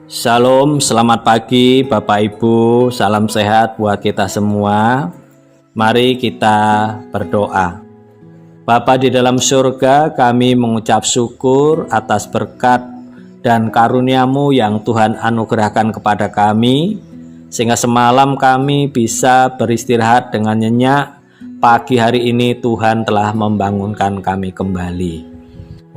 Shalom, selamat pagi Bapak Ibu, salam sehat buat kita semua. Mari kita berdoa. Bapa di dalam surga, kami mengucap syukur atas berkat dan karunia-Mu yang Tuhan anugerahkan kepada kami, sehingga semalam kami bisa beristirahat dengan nyenyak. Pagi hari ini Tuhan telah membangunkan kami kembali.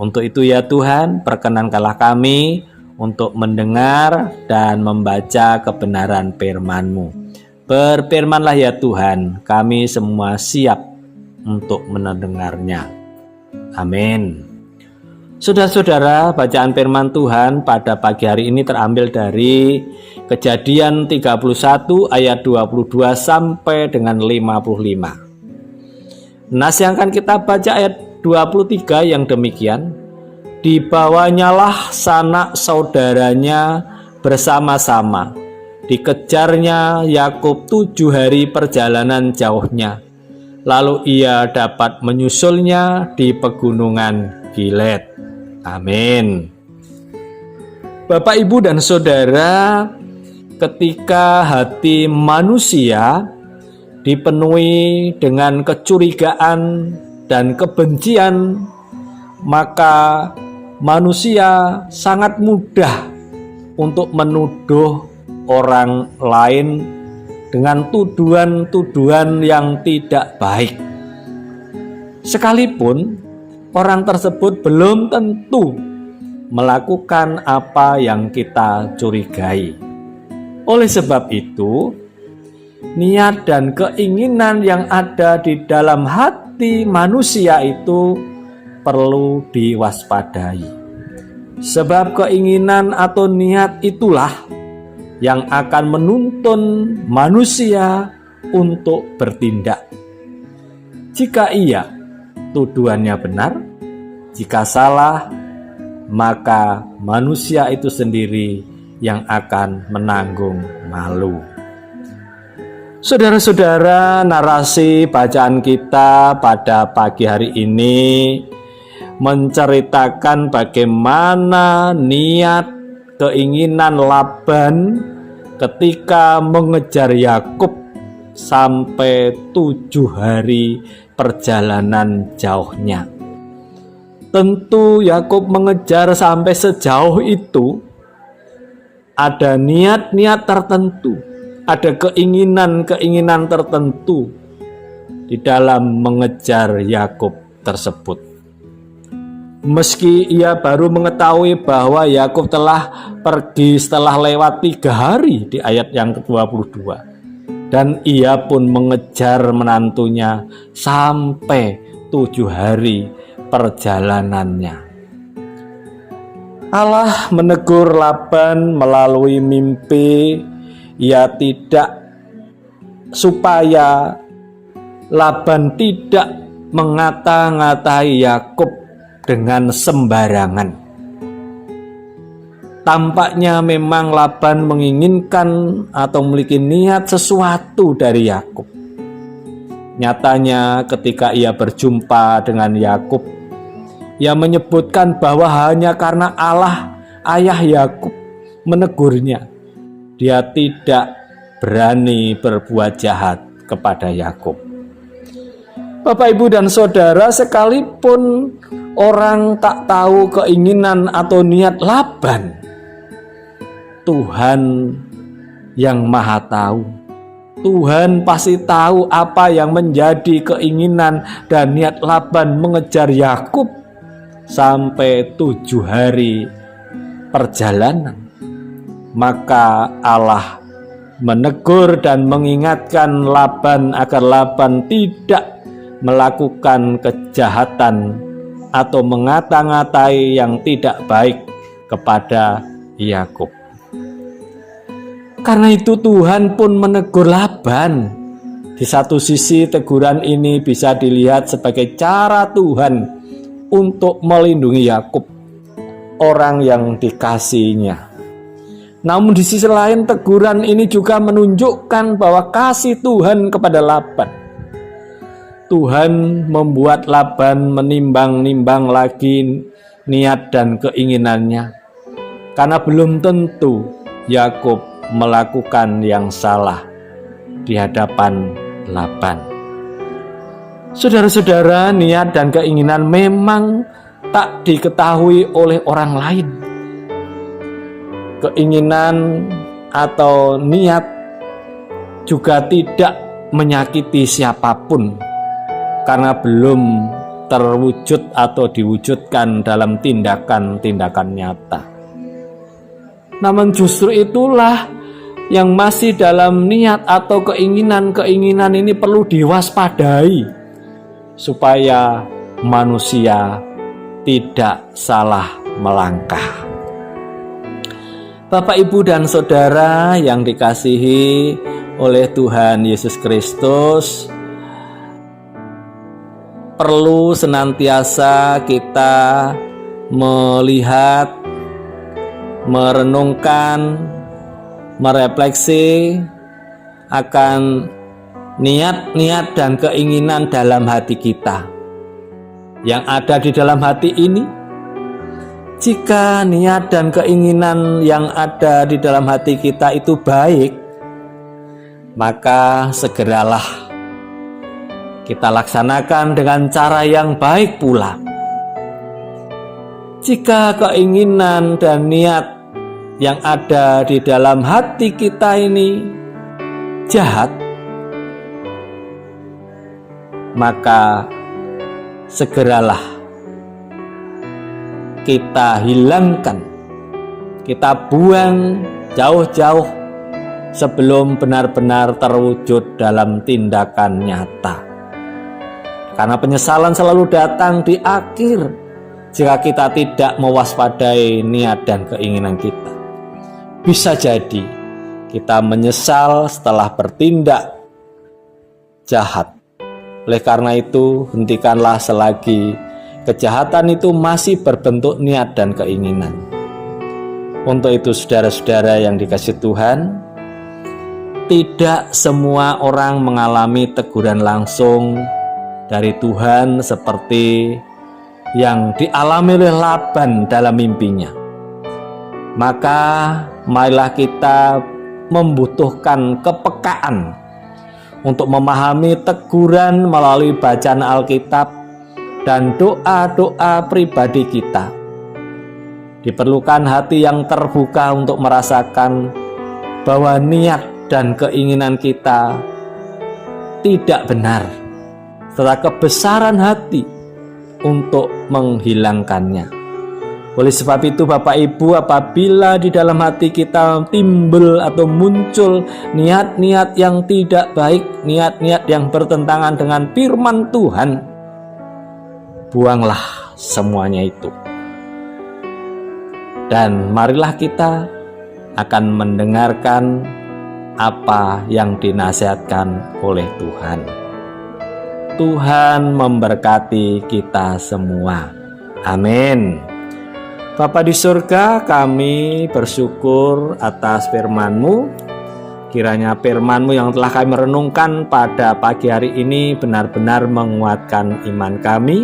Untuk itu ya Tuhan, perkenankanlah kami untuk mendengar dan membaca kebenaran firman-Mu. Berfirmanlah ya Tuhan, kami semua siap untuk mendengarnya. Amin. Saudara-saudara, bacaan firman Tuhan pada pagi hari ini terambil dari Kejadian 31 ayat 22 sampai dengan 55. Nas yang akan kita baca ayat 23 yang demikian. Dibawanyalah sanak saudaranya bersama-sama. Dikejarnya Yakub 7 hari perjalanan jauhnya. Lalu ia dapat menyusulnya di pegunungan Gilead. Amin. Bapak, Ibu, dan Saudara, ketika hati manusia dipenuhi dengan kecurigaan dan kebencian, maka manusia sangat mudah untuk menuduh orang lain dengan tuduhan-tuduhan yang tidak baik. Sekalipun orang tersebut belum tentu melakukan apa yang kita curigai. Oleh sebab itu, niat dan keinginan yang ada di dalam hati manusia itu perlu diwaspadai. Sebab keinginan atau niat itulah yang akan menuntun manusia untuk bertindak. Jika iya, tuduhannya benar. Jika salah, maka manusia itu sendiri yang akan menanggung malu. Saudara-saudara, narasi bacaan kita pada pagi hari ini menceritakan bagaimana niat keinginan Laban ketika mengejar Yakub sampai 7 hari perjalanan jauhnya. Tentu Yakub mengejar sampai sejauh itu ada niat-niat tertentu, ada keinginan-keinginan tertentu di dalam mengejar Yakub tersebut. Meski ia baru mengetahui bahwa Yakub telah pergi setelah lewat 3 hari di ayat yang ke-22. Dan ia pun mengejar menantunya sampai 7 hari perjalanannya. Allah menegur Laban melalui mimpi. Ia tidak supaya Laban tidak mengata-ngatai Yakub dengan sembarangan. Tampaknya memang Laban menginginkan atau memiliki niat sesuatu dari Yakub. Nyatanya ketika ia berjumpa dengan Yakub, ia menyebutkan bahwa hanya karena Allah, ayah Yakub, menegurnya, dia tidak berani berbuat jahat kepada Yakub. Bapak, Ibu, dan Saudara, sekalipun orang tak tahu keinginan atau niat Laban, Tuhan yang Maha Tahu. Tuhan pasti tahu apa yang menjadi keinginan dan niat Laban mengejar Yakub sampai 7 hari perjalanan. Maka Allah menegur dan mengingatkan Laban agar Laban tidak melakukan kejahatan atau mengata-ngatai yang tidak baik kepada Yakub. Karena itu Tuhan pun menegur Laban. Di satu sisi teguran ini bisa dilihat sebagai cara Tuhan untuk melindungi Yakub, orang yang dikasihinya. Namun di sisi lain teguran ini juga menunjukkan bahwa kasih Tuhan kepada Laban. Tuhan membuat Laban menimbang-nimbang lagi niat dan keinginannya. Karena belum tentu Yakub melakukan yang salah di hadapan Laban. Saudara-saudara, niat dan keinginan memang tak diketahui oleh orang lain. Keinginan atau niat juga tidak menyakiti siapapun karena belum terwujud atau diwujudkan dalam tindakan-tindakan nyata. Namun justru itulah yang masih dalam niat atau keinginan ini perlu diwaspadai supaya manusia tidak salah melangkah. Bapak, Ibu, dan Saudara yang dikasihi oleh Tuhan Yesus Kristus, perlu senantiasa kita melihat, merenungkan, merefleksi akan niat-niat dan keinginan dalam hati kita yang ada di dalam hati ini. Jika niat dan keinginan yang ada di dalam hati kita itu baik, maka segeralah kita laksanakan dengan cara yang baik pula. Jika keinginan dan niat yang ada di dalam hati kita ini jahat, maka segeralah kita hilangkan, kita buang jauh-jauh sebelum benar-benar terwujud dalam tindakan nyata. Karena penyesalan selalu datang di akhir jika kita tidak mewaspadai niat dan keinginan kita. Bisa jadi kita menyesal setelah bertindak jahat. Oleh karena itu, hentikanlah selagi kejahatan itu masih berbentuk niat dan keinginan. Untuk itu, saudara-saudara yang dikasihi Tuhan, tidak semua orang mengalami teguran langsung dari Tuhan seperti yang dialami oleh Laban dalam mimpinya. Maka marilah kita membutuhkan kepekaan untuk memahami teguran melalui bacaan Alkitab dan doa-doa pribadi kita. Diperlukan hati yang terbuka untuk merasakan bahwa niat dan keinginan kita tidak benar, serta kebesaran hati untuk menghilangkannya. Oleh sebab itu, Bapak Ibu, apabila di dalam hati kita timbul atau muncul niat-niat yang tidak baik, niat-niat yang bertentangan dengan firman Tuhan, buanglah semuanya itu. Dan marilah kita akan mendengarkan apa yang dinasihatkan oleh Tuhan. Tuhan memberkati kita semua. Amin. Bapa di surga, kami bersyukur atas firman-Mu. Kiranya firman-Mu yang telah kami renungkan pada pagi hari ini benar-benar menguatkan iman kami,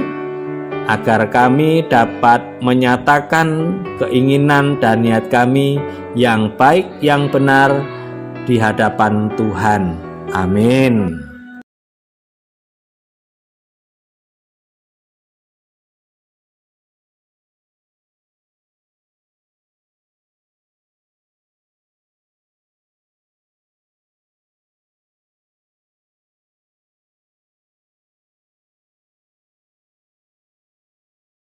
agar kami dapat menyatakan keinginan dan niat kami yang baik, yang benar di hadapan Tuhan. Amin.